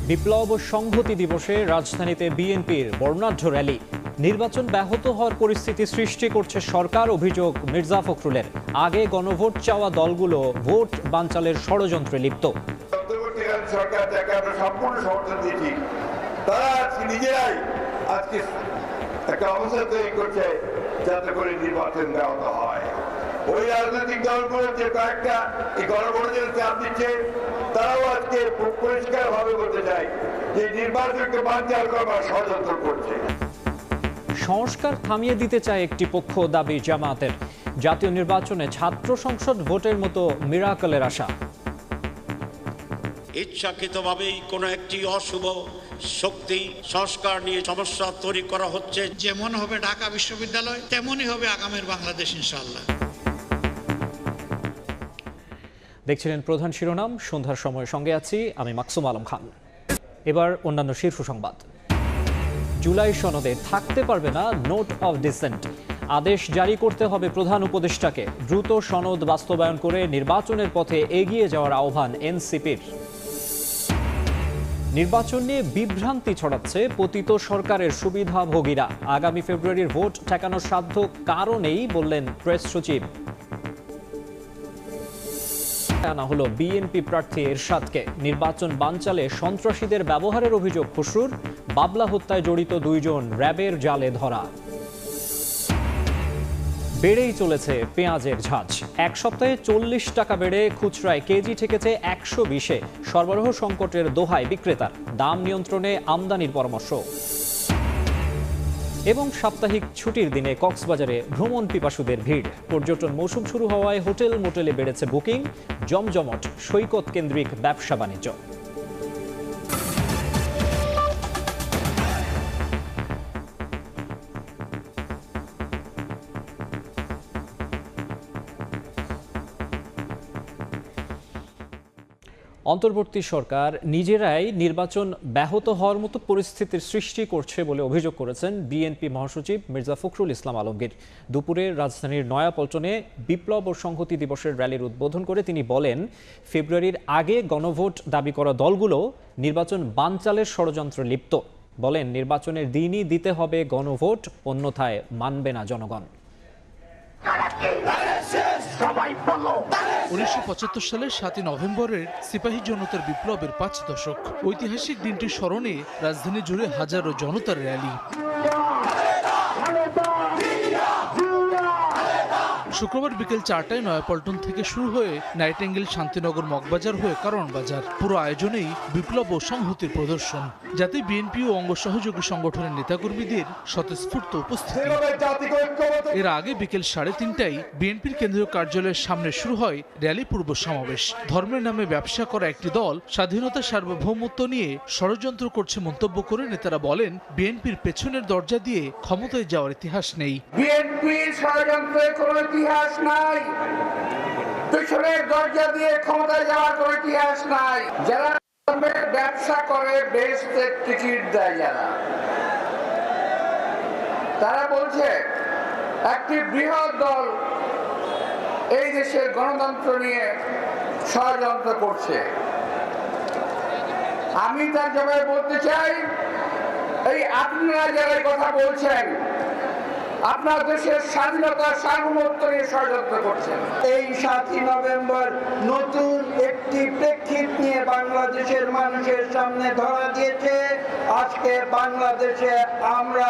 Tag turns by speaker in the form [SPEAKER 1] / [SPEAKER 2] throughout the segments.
[SPEAKER 1] বিপ্লব ও সংহতি দিবসে রাজধানীতে বিএনপির বর্ণাঢ্য র্যালি। নির্বাচন ব্যাহত হওয়ার পরিস্থিতি সৃষ্টি করছে সরকার, অভিযোগ মির্জা ফখরুলের। আগে গণভোট চাওয়া দলগুলো ভোট বানচালের ষড়যন্ত্রে লিপ্ত।
[SPEAKER 2] সরকার যাকে আমরা সম্পূর্ণ সমর্থন দিয়েছি, তারা নিজেরাই আজকে একটা অবস্থা তৈরি করছে যাতে করে নির্বাচন ব্যাহত হয়। ওই রাজনৈতিক দলগুলো যে কয়েকটা এই গণভোটের চাপ দিচ্ছে, তারাও আজকে পরিষ্কার ভাবে বলতে চাই যে নির্বাচনকে বানচাল করবার ষড়যন্ত্র করছে।
[SPEAKER 1] সংস্কার থামিয়ে দিতে চায় একটি পক্ষ, দাবি জামায়াতের। জাতীয় নির্বাচনে ছাত্র সংসদ ভোটের মতো মিরাকলের আশা।
[SPEAKER 3] ইচ্ছাকৃতভাবেই কোনো একটি অশুভ শক্তি সংস্কার নিয়ে সমস্যা তৈরি করা হচ্ছে।
[SPEAKER 4] যেমন হবে ঢাকা বিশ্ববিদ্যালয়, তেমনই হবে আগামীর বাংলাদেশ ইনশাআল্লাহ।
[SPEAKER 1] দেখছিলেন প্রধান শিরোনাম, সন্ধ্যার সময় সঙ্গে আছি আমি মাকসুম আলম খান। এবার অন্যান্য শীর্ষ সংবাদ। জুলাই সনদে থাকতে পারবে না নোট অফ ডিসেন্ট। আদেশ জারি করতে হবে প্রধান উপদেষ্টাকে। দ্রুত সনদ বাস্তবায়ন করে নির্বাচনের পথে এগিয়ে যাওয়ার আহ্বান এনসিপির। নির্বাচন নিয়ে বিভ্রান্তি ছড়াচ্ছে পতিত সরকারের সুবিধাভোগীরা। আগামী ফেব্রুয়ারির ভোট ঠেকানোর সাধ্য কারণেই বললেন প্রেস সচিব। আনা হলো বিএনপি প্রার্থী এরশাদকে। নির্বাচন বানচালে সন্ত্রাসীদের ব্যবহারের অভিযোগ খসরুর। বাবলা হত্যায় জড়িত 2 জন র্যাবের জালে ধরা। বেড়েই চলেছে পেঁয়াজের ঝাঁজ। এক সপ্তাহে 40 টাকা বেড়ে খুচরায় কেজি ঠেকেছে 120-এ। সরবরাহ সংকটের দোহায় বিক্রেতার। দাম নিয়ন্ত্রণে আমদানির পরামর্শ। এবং সাপ্তাহিক ছুটির দিনে কক্সবাজারে ভ্রমণ পিপাসুদের ভিড়। পর্যটন মৌসুম শুরু হওয়ায় হোটেল মোটেলে বেড়েছে বুকিং। জমজমট সৈকত কেন্দ্রিক ব্যবসা বাণিজ্য। অন্তর্বর্তী সরকার নিজেরাই নির্বাচন ব্যাহত হওয়ার মতো পরিস্থিতির সৃষ্টি করছে বলে অভিযোগ করেছেন বিএনপি মহাসচিব মির্জা ফখরুল ইসলাম আলমগীর। দুপুরে রাজধানীর নয়াপল্টনে বিপ্লব ও সংহতি দিবসের র্যালির উদ্বোধন করে তিনি বলেন, ফেব্রুয়ারির আগে গণভোট দাবি করা দলগুলো নির্বাচন বানচালের ষড়যন্ত্রে লিপ্ত। বলেন, নির্বাচনের দিনই দিতে হবে গণভোট, অন্যথায় মানবে না জনগণ।
[SPEAKER 5] 1975 সালের 7 নভেম্বরের সিপাহী জনতার বিপ্লবের 5 দশক। ঐতিহাসিক দিনটির স্মরণে রাজধানী জুড়ে হাজারো জনতার র্যালি। শুক্রবার বিকেল 4টায় নয়াপল্টন থেকে শুরু হয়ে নাইটেঙ্গেল, শান্তিনগর, মগবাজার হয়ে কারওয়ান বাজার। পুরো আয়োজনেই বিপ্লব ও সংহতির প্রদর্শন, যাতে বিএনপি ও অঙ্গ সহযোগী সংগঠনের নেতাকর্মীদের স্বতঃস্ফূর্ত উপস্থিতি। এর আগে বিকেল 3:30টায় বিএনপির কেন্দ্রীয় কার্যালয়ের সামনে শুরু হয় র্যালি পূর্ব সমাবেশ। ধর্মের নামে ব্যবসা করা একটি দল স্বাধীনতা সার্বভৌমত্ব নিয়ে ষড়যন্ত্র করছে মন্তব্য করে নেতারা বলেন, বিএনপির পেছনের দরজা দিয়ে ক্ষমতায় যাওয়ার ইতিহাস নেই।
[SPEAKER 2] বিএনপির ষড়যন্ত্রের কোনো ইতিহাস নাই, পেছনের দরজা দিয়ে ক্ষমতায় যাওয়ার কোনো ইতিহাস নাই। যারা ব্যবসা করে বেহেশতের টিকিট দেয়, যারা তারা বলছে একটি বৃহৎ দল এই দেশের গণতন্ত্র নিয়ে ষড়যন্ত্র করছে। আমি তার জবাবে বলতে চাই, এই আপনারা যারা কথা বলছেন, আপনার দেশের স্বাধীনতা সার্বভৌমত্ব নিয়ে ষড়যন্ত্র করছেন। এই 7 নভেম্বর নতুন একটি প্রেক্ষিত নিয়ে বাংলাদেশের মানুষের সামনে ধরা দিয়েছে। আজকে বাংলাদেশে আমরা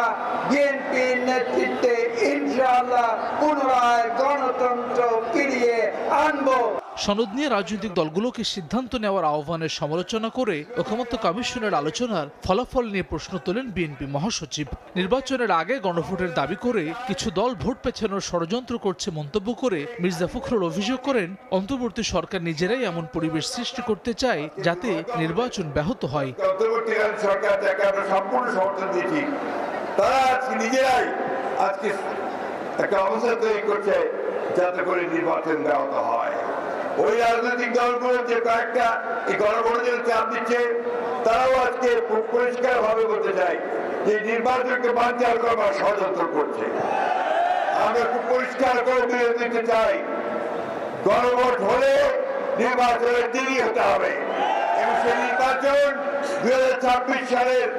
[SPEAKER 2] বিএনপির নেতৃত্বে ইনশাআল্লাহ পুনরায় গণতন্ত্র ফিরিয়ে আনবো।
[SPEAKER 5] সনদ নিয়ে রাজনৈতিক দলগুলোকে সিদ্ধান্ত নেওয়ার আহ্বানের সমালোচনা করে ঐকমত্য কমিশনের আলোচনার ফলাফল নিয়ে প্রশ্ন তোলেন বিএনপি মহাসচিব। নির্বাচনের আগে গণভোটের দাবি করে কিছু দল ভোট পেছানোর ষড়যন্ত্র করছে মন্তব্য করে মির্জা ফখরুল অভিযোগ করেন, অন্তর্বর্তী সরকার নিজেরাই এমন পরিবেশ সৃষ্টি করতে চায় যাতে নির্বাচন ব্যাহত হয়।
[SPEAKER 2] অন্তর্বর্তীকালীন সরকার যাকে আমরা সম্পূর্ণ সমর্থন দিয়েছি, তারা নিজেরাই আজকে একটা অবস্থা তৈরি করছে যাতে করে নির্বাচন ব্যাহত হয়। ওই রাজনৈতিক দলগুলো যে কয়েকটা এই গণভোটের চাপ দিচ্ছে, তারাও আজকে পরিষ্কার ভাবে বলতে চাই যে নির্বাচনকে বানচাল করবার ষড়যন্ত্র করছে। আমরা খুব পরিষ্কার করে দিতে চাই, গণভোট হলে নির্বাচনের দিনই হতে হবে এবং সেই নির্বাচন 2026 সালের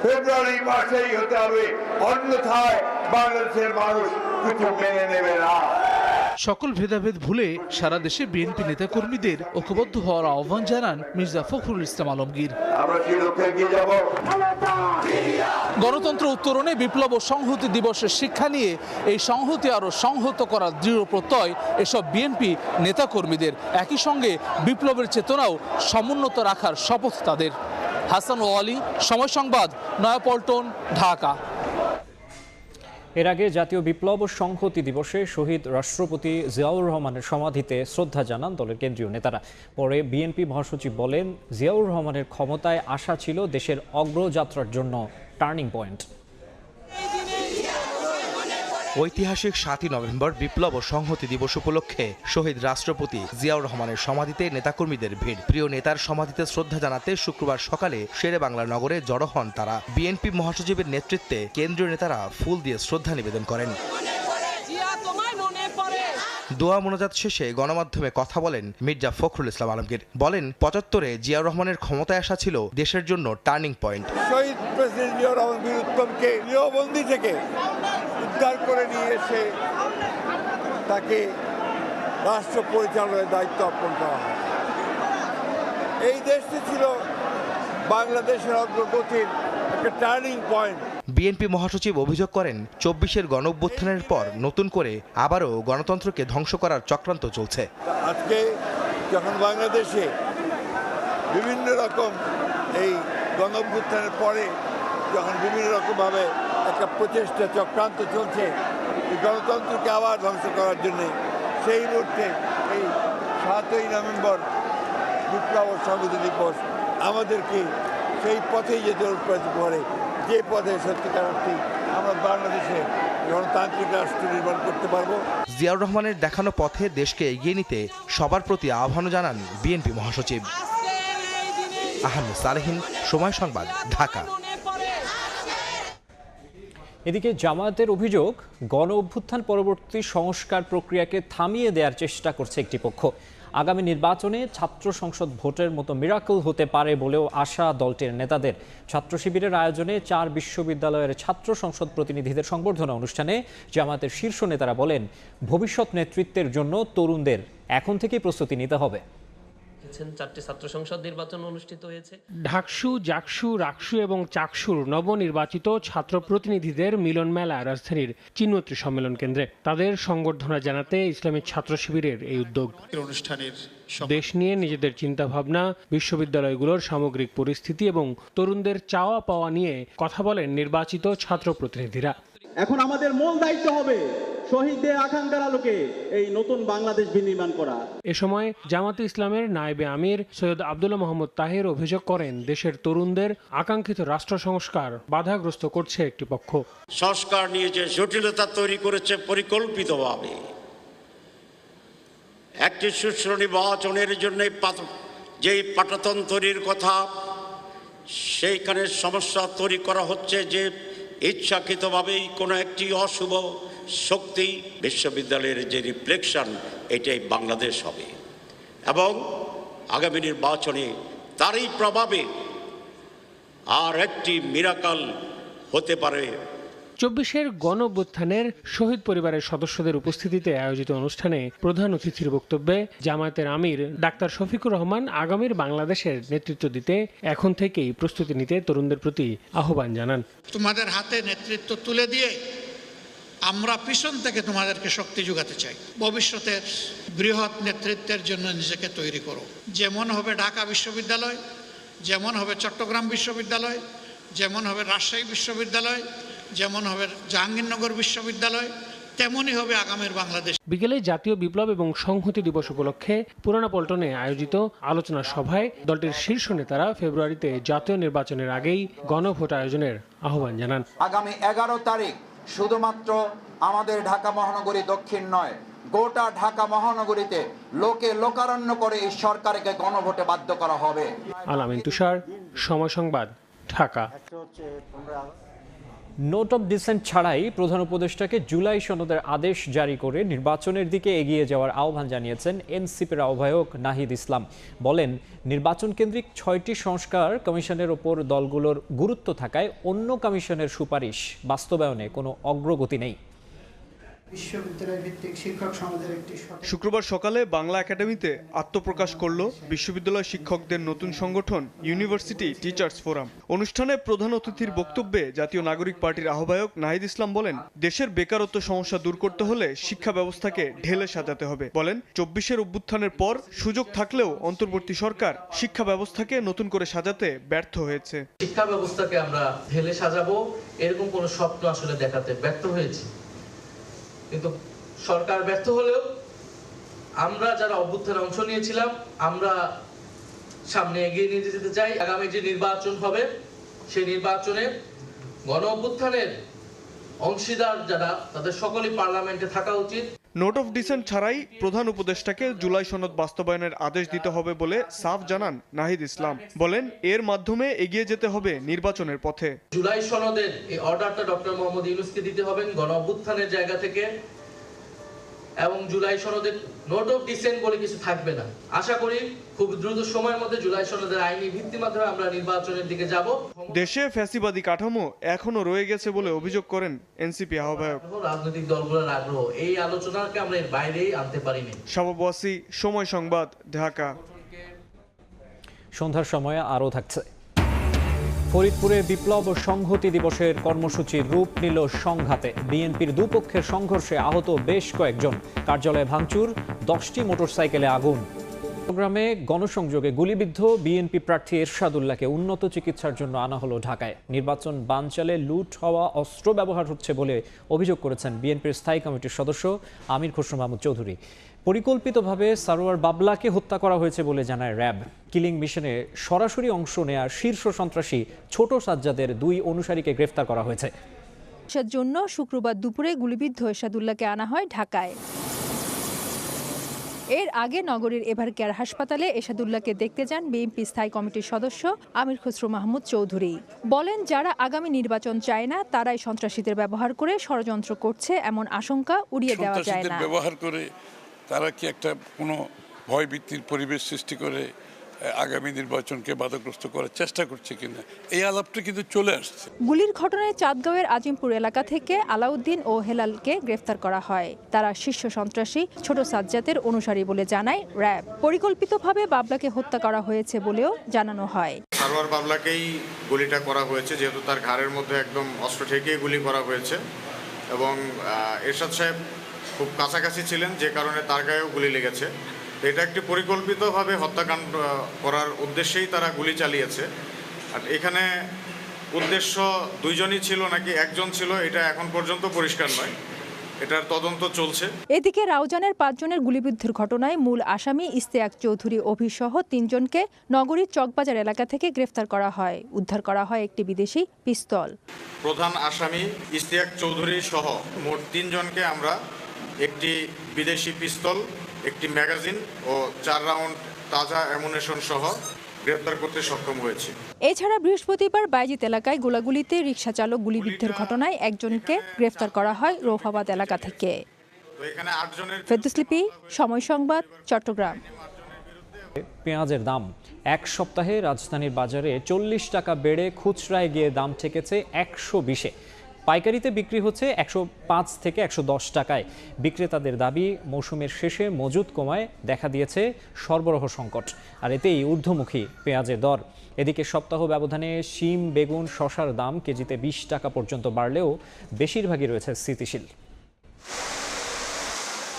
[SPEAKER 2] ফেব্রুয়ারি মাসেই হতে হবে, অন্যথায় বাংলাদেশের মানুষ কিছু মেনে নেবে না।
[SPEAKER 5] সকল ভেদাভেদ ভুলে সারা দেশে বিএনপি নেতাকর্মীদের ঐক্যবদ্ধ হওয়ার আহ্বান জানান মির্জা ফখরুল ইসলাম আলমগীর।
[SPEAKER 2] আমরা কি লক্ষ্যে এগিয়ে যাব?
[SPEAKER 5] গণতন্ত্র উত্তরণে বিপ্লব ও সংহতি দিবসের শিক্ষা নিয়ে এই সংহতি আরও সংহত করার দৃঢ় প্রত্যয় এসব বিএনপি নেতাকর্মীদের। একই সঙ্গে বিপ্লবের চেতনাও সমুন্নত রাখার শপথ তাদের। হাসান ও আলী, সময় সংবাদ, নয়াপল্টন, ঢাকা।
[SPEAKER 1] এর আগে জাতীয় বিপ্লব ও সংহতি দিবসে শহীদ রাষ্ট্রপতি জিয়াউর রহমানের সমাধিতে শ্রদ্ধা জানান দলের কেন্দ্রীয় নেতারা। পরে বিএনপি মহাসচিব বলেন, জিয়াউর রহমানের ক্ষমতায় আসা ছিল দেশের অগ্রযাত্রার জন্য টার্নিং পয়েন্ট।
[SPEAKER 6] ঐতিহাসিক 7ই নভেম্বর বিপ্লব ও সংহতি দিবস উপলক্ষে শহীদ রাষ্ট্রপতি জিয়াউর রহমানের সমাধিতে নেতাকর্মীদের ভিড়। প্রিয় নেতার সমাধিতে শ্রদ্ধা জানাতে শুক্রবার সকালে শেরেবাংলা নগরে জড়ো হন তারা। বিএনপি মহাসচিবের নেতৃত্বে কেন্দ্রীয় নেতারা ফুল দিয়ে শ্রদ্ধা নিবেদন করেন। দোয়া মোনাজাত শেষে গণমাধ্যমে কথা বলেন মির্জা ফখরুল ইসলাম আলমগীর। বলেন, 75-এ জিয়াউর রহমানের ক্ষমতায় আসা ছিল দেশের জন্য টার্নিং পয়েন্ট।
[SPEAKER 2] শহীদ প্রেসিডেন্ট জিয়াউর রহমান বীর উত্তমকে গৃহবন্দী থেকে উদ্ধার করে নিয়ে এসে তাকে রাষ্ট্র পরিচালনার দায়িত্ব অর্পণ করা হয়। এই দেশটি ছিল বাংলাদেশের অগ্রগতির একটা টার্নিং পয়েন্ট।
[SPEAKER 6] বিএনপি মহাসচিব অভিযোগ করেন, 24-এর গণঅভ্যুত্থানের পর নতুন করে আবারও গণতন্ত্রকে ধ্বংস করার চক্রান্ত চলছে।
[SPEAKER 2] আজকে যখন বাংলাদেশে বিভিন্ন রকম এই গণঅভ্যুত্থানের পরে যখন বিভিন্ন রকমভাবে একটা প্রচেষ্টা চক্রান্ত চলছে এই গণতন্ত্রকে আবার ধ্বংস করার জন্যে, সেই মুহূর্তে এই 7ই নভেম্বর বিপ্লব ও সংহতি দিবস আমাদেরকে সেই পথেই যেতে অনুপ্রাণিত করে, যে পথে সত্যিকার অর্থে আমরা বাংলাদেশে গণতান্ত্রিক রাষ্ট্র নির্মাণ করতে পারবো।
[SPEAKER 6] জিয়াউর রহমানের দেখানো পথে দেশকে এগিয়ে নিতে সবার প্রতি আহ্বান জানান বিএনপি মহাসচিব। আহমেদ সালেহিন, সময় সংবাদ, ঢাকা।
[SPEAKER 1] এদিকে জামায়াতের অভিযোগ, গণ অভ্যুত্থান পরবর্তী সংস্কার প্রক্রিয়াকে থামিয়ে দেওয়ার চেষ্টা করছে একটি পক্ষ। আগামী নির্বাচনে ছাত্র সংসদ ভোটের মতো মিরাকল হতে পারে বলেও আশা দলটির নেতাদের। ছাত্র শিবিরের আয়োজনে 4 বিশ্ববিদ্যালয়ের ছাত্র সংসদ প্রতিনিধিদের সংবর্ধনা অনুষ্ঠানে জামায়াতের শীর্ষ নেতারা বলেন, ভবিষ্যৎ নেতৃত্বের জন্য তরুণদের এখন থেকেই প্রস্তুতি নিতে হবে।
[SPEAKER 7] 4টি ছাত্র সংসদ নির্বাচন অনুষ্ঠিত হয়েছে।
[SPEAKER 8] ঢাকসু, জাকসু, রাকসু এবং চাকসুর নবনির্বাচিত ছাত্র প্রতিনিধিদের মিলন মেলা রাজধানীর চিন্মত্রী সম্মেলন কেন্দ্রে। তাদের সংবর্ধনা জানাতে ইসলামী ছাত্র শিবিরের এই উদ্যোগ।
[SPEAKER 4] অনুষ্ঠানের
[SPEAKER 8] দেশ নিয়ে নিজেদের চিন্তাভাবনা, বিশ্ববিদ্যালয়গুলোর সামগ্রিক পরিস্থিতি এবং তরুণদের চাওয়া পাওয়া নিয়ে কথা বলেন নির্বাচিত ছাত্র প্রতিনিধিরা।
[SPEAKER 9] এখন আমাদের মূল দায়িত্ব হবে শহীদদের আকাঙ্ক্ষার আলোকে এই নতুন বাংলাদেশ বিনির্মাণ করা।
[SPEAKER 8] এ সময় জামাতে ইসলামের নায়েবে আমির সৈয়দ আব্দুল্লাহ মোহাম্মদ তাহের অভিযোগ করেন, দেশের তরুণদের আকাঙ্ক্ষিত রাষ্ট্র সংস্কার বাধাগ্রস্ত করছে একটি পক্ষ।
[SPEAKER 3] সংস্কার নিয়ে যে জটিলতা তৈরি করেছে পরিকল্পিতভাবে, একটি সুষ্ঠু নির্বাচনের জন্য যেই পাটাতন্ত্রের কথা, সেইখানে সমস্যা তৈরি করা হচ্ছে যে ইচ্ছাকৃতভাবেই কোনো একটি অশুভ শক্তি বিশ্ববিদ্যালয়ের যে রিফ্লেকশন, এটাই বাংলাদেশ হবে এবং আগামী নির্বাচনে তারই প্রভাবে আর একটি মিরাকল হতে পারে।
[SPEAKER 8] 24-এর গণ অভ্যুত্থানের শহীদ পরিবারের সদস্যদের উপস্থিতিতে আয়োজিত অনুষ্ঠানে প্রধান অতিথির বক্তব্যে জামায়াতের আমির ডাক্তার শফিকুর রহমান আগামীর বাংলাদেশের নেতৃত্ব দিতে এখন থেকেই প্রস্তুতি নিতে তরুণদের প্রতি আহ্বান জানান।
[SPEAKER 4] তোমাদের হাতে নেতৃত্ব তুলে দিয়ে আমরা পিছন থেকে তোমাদেরকে শক্তি যোগাতে চাই। ভবিষ্যতের বৃহৎ নেতৃত্বের জন্য নিজেকে তৈরি করো। যেমন হবে ঢাকা বিশ্ববিদ্যালয়, যেমন হবে চট্টগ্রাম বিশ্ববিদ্যালয়, যেমন হবে রাজশাহী বিশ্ববিদ্যালয়, যেমন হবে জাহাঙ্গীরনগর বিশ্ববিদ্যালয়, তেমনই হবে আগামীর বাংলাদেশ।
[SPEAKER 8] বিকেলে জাতীয় বিপ্লব এবং সংহতি দিবস উপলক্ষে পুরানা পল্টনে আয়োজিত আলোচনা সভায় দলটির শীর্ষ নেতারা ফেব্রুয়ারিতে জাতীয় নির্বাচনের আগেই গণভোট আয়োজনের আহ্বান জানান।
[SPEAKER 10] আগামী 11 তারিখ শুধুমাত্র আমাদের ঢাকা মহানগরী দক্ষিণ নয়, গোটা ঢাকা মহানগরীতে লোকারণ্য করে এই সরকারকে গণভোটে বাধ্য করা হবে।
[SPEAKER 8] আলামিন তুষার, সময় সংবাদ, ঢাকা।
[SPEAKER 1] নোট অফ ডিসেন্ট ছাড়াই প্রধান উপদেষ্টাকে জুলাই সনদের আদেশ জারি করে নির্বাচনের দিকে এগিয়ে যাওয়ার আহ্বান জানিয়েছেন এনসিপির আহ্বায়ক নাহিদ ইসলাম। বলেন, নির্বাচন কেন্দ্রিক 6টি সংস্কার কমিশনের ওপর দলগুলোর গুরুত্ব থাকায় অন্য কমিশনের সুপারিশ বাস্তবায়নে কোনো অগ্রগতি নেই।
[SPEAKER 11] বিশ্ববিদ্যালয় ভিত্তিক শিক্ষক সমাজের একটি
[SPEAKER 12] শুক্রবার সকালে বাংলা একাডেমিতে আত্মপ্রকাশ করল বিশ্ববিদ্যালয় শিক্ষকদের নতুন সংগঠন ইউনিভার্সিটি টিচার্স ফোরাম। অনুষ্ঠানে প্রধান অতিথির বক্তব্যে জাতীয় নাগরিক পার্টির আহ্বায়ক নাহিদ ইসলাম বলেন, দেশের বেকারত্ব সমস্যা দূর করতে হলে শিক্ষা ব্যবস্থাকে ঢেলে সাজাতে হবে। বলেন, 24-এর অভ্যুত্থানের পর সুযোগ থাকলেও অন্তর্বর্তী সরকার শিক্ষা ব্যবস্থাকে নতুন করে সাজাতে ব্যর্থ হয়েছে।
[SPEAKER 13] শিক্ষা ব্যবস্থাকে আমরা ঢেলে সাজাবো এরকম কোনো স্বপ্ন আসলে দেখাতে ব্যর্থ হয়েছে, কিন্তু সরকার ব্যর্থ হলেও আমরা যারা অভ্যুত্থানে অংশ নিয়েছিলাম আমরা সামনে এগিয়ে নিয়ে যেতে চাই। আগামী যে নির্বাচন হবে সেই নির্বাচনে গণ অভ্যুত্থানের অংশীদার যারা তাদের সকলেই পার্লামেন্টে থাকা উচিত।
[SPEAKER 12] নোট অফ ডিসেন্ট ছাড়াই প্রধান উপদেষ্টাকে জুলাই সনদ বাস্তবায়নের আদেশ দিতে হবে বলে সাফ জানান নাহিদ ইসলাম। বলেন, এর মাধ্যমে এগিয়ে যেতে হবে নির্বাচনের পথে।
[SPEAKER 13] জুলাই সনদের এই অর্ডারটা ডক্টর মোহাম্মদ ইউনূসকে দিতে হবেন গণ অভ্যুত্থানের জায়গা থেকে, এবং জুলাই সনদের নোট অফ ডিসেন্ট বলে কিছু থাকবে না। আশা করি খুব দ্রুত সময়ের মধ্যে জুলাই সনদের আইনি ভিত্তির মাধ্যমে আমরা নির্বাচনের দিকে যাব।
[SPEAKER 12] দেশে ফ্যাসিবাদী কাঠামো এখনো রয়ে গেছে বলে অভিযোগ করেন এনসিপি আহ্বায়ক।
[SPEAKER 13] রাজনৈতিক দলগুলোর আগ্রহ এই আলোচনাকে আমরা এর বাইরেই আনতে পারিনি।
[SPEAKER 12] শাবাব ওয়াসি, সময় সংবাদ, ঢাকা।
[SPEAKER 1] সন্ধ্যার সময় আরও থাকছে। ফরিদপুরে বিপ্লব ও সংহতি দিবসের কর্মসূচির রূপ নিল সংঘাতে। বিএনপির দুপক্ষের সংঘর্ষে আহত বেশ কয়েকজন। কার্যালয়ে ভাঙচুর, 10টি মোটরসাইকেলে আগুন। চট্টগ্রামে গণসংযোগে গুলিবিদ্ধ বিএনপি প্রার্থী এরশাদুল্লাহকে উন্নত চিকিৎসার জন্য আনা হলো ঢাকায়। নির্বাচন বানচালে লুট হওয়া অস্ত্র ব্যবহার হচ্ছে বলে অভিযোগ করেছেন বিএনপির স্থায়ী কমিটির সদস্য আমির খসরু মাহমুদ চৌধুরী। পরিকল্পিতভাবে সারোয়ার বাবলাকে হত্যা করা হয়েছে বলে জানায় র্যাব। কিলিং মিশনে সরাসরি অংশ নেয়া শীর্ষ সন্ত্রাসী ছোট সাজ্জাদের 2 অনুসারীকে গ্রেফতার করা হয়েছে।
[SPEAKER 14] জন্য শুক্রবার দুপুরে গুলিবিদ্ধ এরশাদুল্লাহকে আনা হয় ঢাকায়। এর আগে নগরীর এভার কেয়ার হাসপাতালে এরশাদুল্লাহকে দেখতে যান বিএনপি স্থায়ী কমিটির সদস্য আমির খসরু মাহমুদ চৌধুরী। বলেন, যারা আগামী নির্বাচন চায় না তারাই সন্ত্রাসীদের ব্যবহার করে ষড়যন্ত্র করছে, এমন আশঙ্কা উড়িয়ে দেওয়া যায় না।
[SPEAKER 15] ব্যবহার করে তারা কি একটা কোনো ভয়ভীতির পরিবেশ সৃষ্টি করে আগামী নির্বাচনকে বাধাগ্রস্ত করার চেষ্টা করছে কিনা, এই আলাপটা কিন্তু চলে আসছে।
[SPEAKER 14] গুলির ঘটনায় চাঁদগাঁওয়ের আজিমপুর এলাকা থেকে আলাউদ্দিন ও হেলালকে গ্রেফতার করা হয়। তারা শীর্ষ সন্ত্রাসী ছোট সাজ্জাদের অনুসারী বলে জানায় র্যাব। পরিকল্পিতভাবে বাবলাকে হত্যা করা হয়েছে বলেও জানানো হয়।
[SPEAKER 16] সারোয়ার বাবলাকেই গুলিটা করা হয়েছে, যেহেতু তার ঘাড়ের মধ্যে একদম অস্ত্র ঠেকিয়ে গুলি করা হয়েছে, এবং এরশাদ সাহেব খুব কাছাকাছি ছিলেন যে কারণে তার গায়েও গুলি লেগেছে। এটা একটি পরিকল্পিতভাবে হত্যাকাণ্ড করার উদ্দেশ্যেই তারা গুলি চালিয়েছে। আর এখানে উদ্দেশ্য 2জনই ছিল নাকি 1জন ছিল এটা এখন পর্যন্ত পরিষ্কার নয়, এটার তদন্ত চলছে।
[SPEAKER 14] এদিকে রাউজানের 5 জনের গুলিবিদ্ধের ঘটনায় মূল আসামি ইস্তেয়াক চৌধুরী অভিসহ 3 জনকে নগরীর চকবাজার এলাকা থেকে গ্রেফতার করা হয়। উদ্ধার করা হয় একটি বিদেশি পিস্তল।
[SPEAKER 16] প্রধান আসামি ইস্তেয়াক চৌধুরী সহ মোট 3 জনকে আমরা একটি বিদেশি পিস্তল, একটি ম্যাগাজিন ও 4 রাউন্ড তাজা অ্যামুনেশন সহ গ্রেফতার করতে সক্ষম হয়েছে।
[SPEAKER 14] এছাড়া বৃহস্পতিবার বাইজিত এলাকায় গোলাগুলিতে রিকশা চালক গুলিবিদ্ধের ঘটনায় একজনকে গ্রেফতার করা হয় রৌফাবাদ এলাকা থেকে। ফেরদৌসলিপি, সময় সংবাদ, চট্টগ্রাম।
[SPEAKER 1] পেঁয়াজের দাম 1 সপ্তাহে রাজধানীর বাজারে 40 টাকা বেড়ে খুচরায় গিয়ে দাম ঠেকেছে 120-এ। পাইকারিতে বিক্রি হচ্ছে 105 থেকে 110 টাকায়। বিক্রেতাদের দাবি, মৌসুমের শেষে মজুদ কমায় দেখা দিয়েছে সরবরাহ সংকট, আর এতেই ঊর্ধ্বমুখী পেঁয়াজের দর। এদিকে সপ্তাহ ব্যবধানে শিম, বেগুন, শসার দাম কেজিতে 20 টাকা পর্যন্ত বাড়লেও বেশিরভাগই রয়েছে স্থিতিশীল।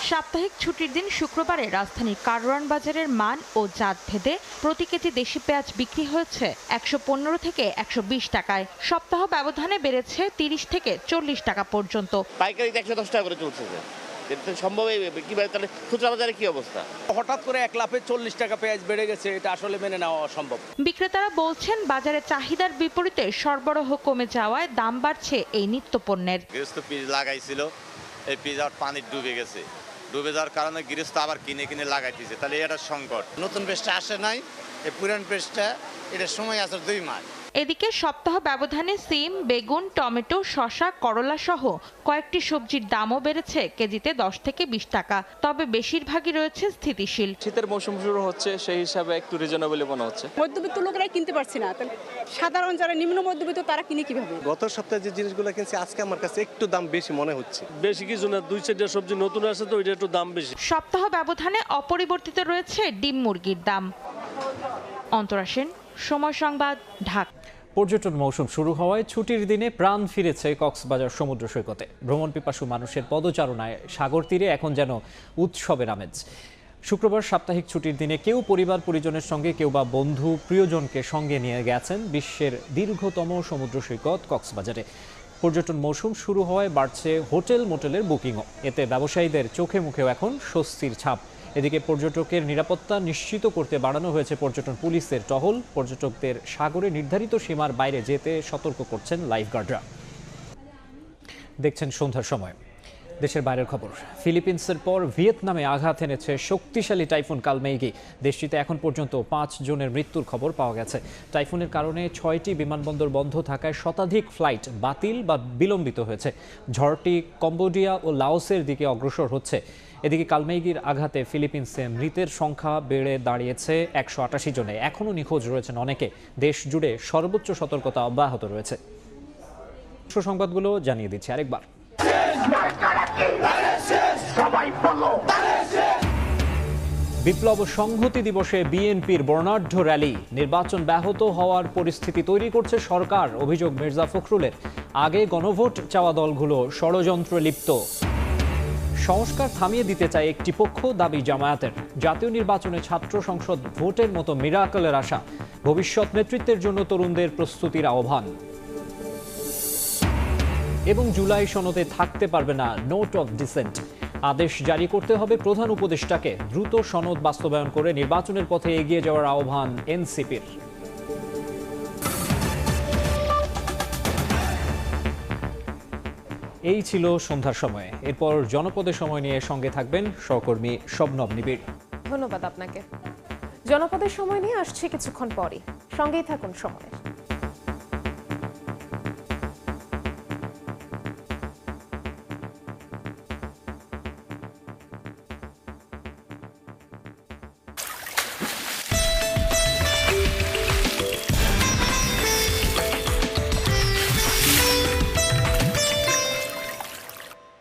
[SPEAKER 17] সাপ্তাহিক ছুটির দিন শুক্রবারে রাজধানীর কারওয়ান বাজারের মান ও জাত ভেদে প্রতি কেজি দেশি পেঁয়াজ বিক্রি হয়েছে 115 থেকে 120 টাকায়। সপ্তাহ ব্যবধানে বেড়েছে 30 থেকে 40 টাকা পর্যন্ত।
[SPEAKER 18] পাইকারিতে 110 টাকা করে চলছে, এটা সম্ভব? কিভাবে তাহলে খুচরা বাজারে কি অবস্থা?
[SPEAKER 19] হঠাৎ করে 1 লাফে 40 টাকা পেঁয়াজ বেড়ে গেছে, এটা আসলে মেনে নেওয়া অসম্ভব।
[SPEAKER 17] বিক্রেতারা বলছেন, বাজারে চাহিদার বিপরীতে সরবরাহ কমে যাওয়ায় দাম বাড়ছে এই নিত্য পণ্যের।
[SPEAKER 18] গৃহস্থ পিস লাগাইছিল, এই পিস আর পানি ডুবে গেছে, ডুবে যাওয়ার কারণে গৃহস্থ আবার কিনে কিনে লাগাইতেছে, তাহলে এটা সংকট।
[SPEAKER 20] নতুন পেঁয়াজটা আসে নাই, এই পুরান পেঁয়াজটা এটার সময় আছে 2 মাস।
[SPEAKER 17] এদিকে সপ্তাহ ব্যবধানে সিম, বেগুন, টমেটো, শসা, করলা সহ কয়েকটি সবজির দামও বেড়েছে কেজিতে 10 থেকে 20 টাকা। তবে বেশিরভাগই রয়েছে স্থিতিশীল।
[SPEAKER 20] শীতের মৌসুম শুরু হচ্ছে, সেই হিসাবে একটু রিজনেবল মনে হচ্ছে।
[SPEAKER 21] মধ্যবিত্ত লোকেরা কিনতে পারছে না, সাধারণ যারা নিম্ন মধ্যবিত্ত তারা কিনে কিভাবে?
[SPEAKER 22] গত সপ্তাহে যে জিনিসগুলো কিনছি আজকে আমার কাছে একটু দাম বেশি মনে হচ্ছে।
[SPEAKER 23] বেশি কিছু না, 2-4টা সবজি নতুন আসে তো ওইটা একটু দাম বেশি।
[SPEAKER 17] সপ্তাহ ব্যবধানে অপরিবর্তিত রয়েছে ডিম মুরগির দাম। অন্তরা সেন, সময় সংবাদ, ঢাকা।
[SPEAKER 1] পর্যটন মৌসুম শুরু হওয়ায় ছুটির দিনে প্রাণ ফিরেছে কক্সবাজার সমুদ্র সৈকতে। ভ্রমণ পিপাসু মানুষের পদচারণায় সাগর তীরে এখন যেন উৎসবের আমেজ। শুক্রবার সাপ্তাহিক ছুটির দিনে কেউ পরিবার পরিজনের সঙ্গে, কেউ বা বন্ধু প্রিয়জনকে সঙ্গে নিয়ে গেছেন বিশ্বের দীর্ঘতম সমুদ্র সৈকত কক্সবাজারে। পর্যটন মৌসুম শুরু হওয়ায় বাড়ছে হোটেল মোটেলের বুকিংও। এতে ব্যবসায়ীদের চোখে মুখেও এখন স্বস্তির ছাপ। এদিকে পর্যটকের নিরাপত্তা নিশ্চিত করতে বাড়ানো হয়েছে পর্যটন পুলিশের টহল। পর্যটকদের সাগরে নির্ধারিত সীমার বাইরে যেতে সতর্ক করছেন লাইফগার্ডরা। দেখছেন সন্ধ্যার সময়। দেশের বাইরের খবর। ফিলিপিন্সের পর ভিয়েতনামে আঘাত এনেছে শক্তিশালী টাইফুন কালমেইগি। দেশটিতে এখন পর্যন্ত 5 জনের মৃত্যুর খবর পাওয়া গেছে। টাইফুনের কারণে 6টি বিমানবন্দর বন্ধ থাকায় শতাধিক ফ্লাইট বাতিল বা বিলম্বিত হয়েছে। ঝড়টি কম্বোডিয়া ও লাওসের দিকে অগ্রসর হচ্ছে। এদিকে কালমেইগির আঘাতে ফিলিপিন্সে মৃতের সংখ্যা বেড়ে দাঁড়িয়েছে 188 জনে। এখনও নিখোঁজ রয়েছেন অনেকে। দেশ জুড়ে সর্বোচ্চ সতর্কতা অব্যাহত রয়েছে। সংবাদগুলো জানিয়ে দিচ্ছি আরেকবার। বিপ্লব সংহতি দিবসে বিএনপির বর্ণাঢ্য র্যালি। নির্বাচন ব্যাহত হওয়ার পরিস্থিতি তৈরি করছে সরকার, অভিযোগ মির্জা ফখরুলের। আগে গণভোট চাওয়া দলগুলো ষড়যন্ত্রে লিপ্ত। সংস্কার থামিয়ে দিতে চায় একটি পক্ষ, দাবি জামায়াতের। জাতীয় নির্বাচনে ছাত্র সংসদ ভোটের মতো মিরাকলের আশা। ভবিষ্যৎ নেতৃত্বের জন্য তরুণদের প্রস্তুতির আহ্বান। এবং জুলাই সনদে থাকতে পারবে না নোট অফ ডিসেন্ট। আদেশ জারি করতে হবে প্রধান উপদেষ্টাকে। দ্রুত সনদ বাস্তবায়ন করে নির্বাচনের পথে এগিয়ে যাওয়ার আহ্বান এনসিপির। এই ছিল সন্ধ্যার সময়। এরপর জনপদের সময় নিয়ে সঙ্গে থাকবেন সহকর্মী শবনব নিবিড়।
[SPEAKER 24] ধন্যবাদ আপনাকে। জনপদের সময় নিয়ে আসছে কিছুক্ষণ পরই, সঙ্গেই থাকুন সময়।